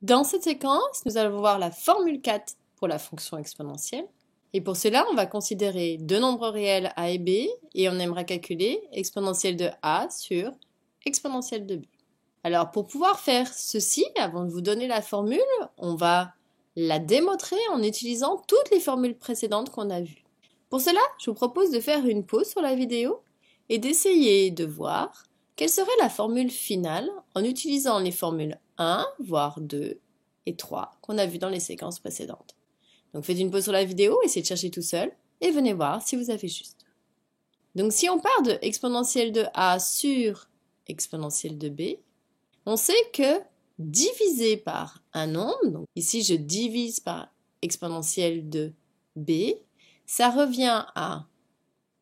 Dans cette séquence, nous allons voir la formule 4 pour la fonction exponentielle. Et pour cela, on va considérer deux nombres réels a et b et on aimerait calculer exponentielle de a sur exponentielle de b. Alors pour pouvoir faire ceci, avant de vous donner la formule, on va la démontrer en utilisant toutes les formules précédentes qu'on a vues. Pour cela, je vous propose de faire une pause sur la vidéo et d'essayer de voir quelle serait la formule finale en utilisant les formules 1, voire 2 et 3 qu'on a vues dans les séquences précédentes. Donc faites une pause sur la vidéo, essayez de chercher tout seul et venez voir si vous avez juste. Donc si on part de exponentielle de a sur exponentielle de b, on sait que diviser par un nombre, donc ici je divise par exponentielle de b, ça revient à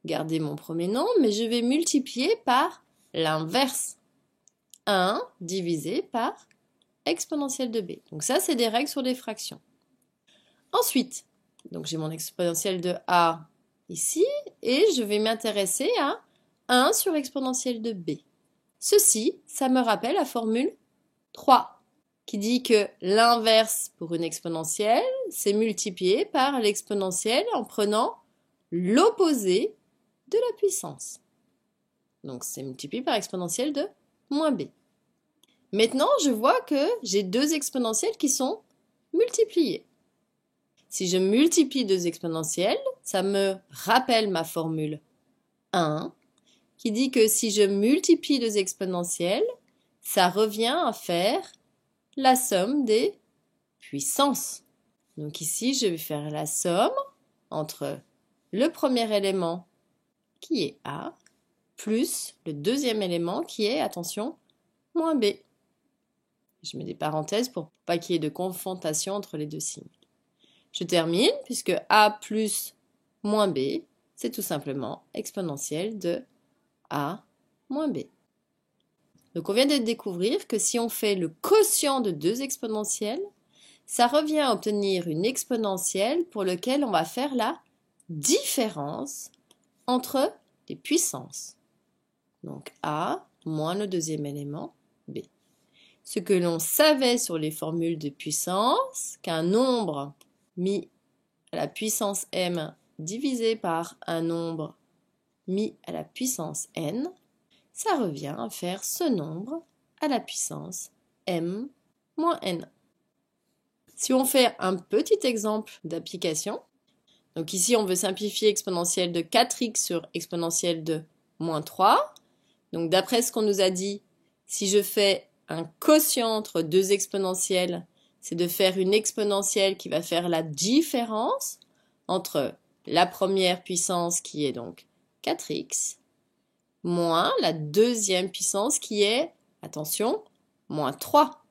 garder mon premier nombre, mais je vais multiplier par l'inverse. 1 divisé par exponentielle de b. Donc ça, c'est des règles sur les fractions. Ensuite, donc j'ai mon exponentielle de a ici, et je vais m'intéresser à 1 sur exponentielle de b. Ceci, ça me rappelle la formule 3, qui dit que l'inverse pour une exponentielle, c'est multiplié par l'exponentielle en prenant l'opposé de la puissance. Donc c'est multiplié par exponentielle de moins b. Maintenant, je vois que j'ai deux exponentielles qui sont multipliées. Si je multiplie deux exponentielles, ça me rappelle ma formule 1, qui dit que si je multiplie deux exponentielles, ça revient à faire la somme des puissances. Donc ici, je vais faire la somme entre le premier élément qui est a, plus le deuxième élément qui est, attention, moins b. Je mets des parenthèses pour pas qu'il y ait de confrontation entre les deux signes. Je termine puisque a plus moins b, c'est tout simplement exponentielle de a moins b. Donc on vient de découvrir que si on fait le quotient de deux exponentielles, ça revient à obtenir une exponentielle pour laquelle on va faire la différence entre les puissances. Donc a moins le deuxième élément b. Ce que l'on savait sur les formules de puissance, qu'un nombre mis à la puissance m divisé par un nombre mis à la puissance n, ça revient à faire ce nombre à la puissance m moins n. Si on fait un petit exemple d'application, donc ici on veut simplifier exponentielle de 4x sur exponentielle de moins 3. Donc d'après ce qu'on nous a dit, si je fais un quotient entre deux exponentielles, c'est de faire une exponentielle qui va faire la différence entre la première puissance qui est donc 4x moins la deuxième puissance qui est, attention, moins 3.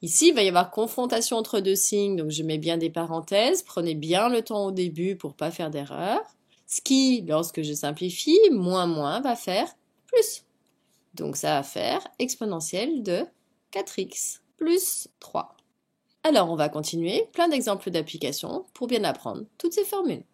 Ici, il va y avoir confrontation entre deux signes, donc je mets bien des parenthèses. Prenez bien le temps au début pour ne pas faire d'erreur. Ce qui, lorsque je simplifie, moins va faire plus. Donc ça va faire exponentielle de 4x plus 3. Alors on va continuer, plein d'exemples d'applications pour bien apprendre toutes ces formules.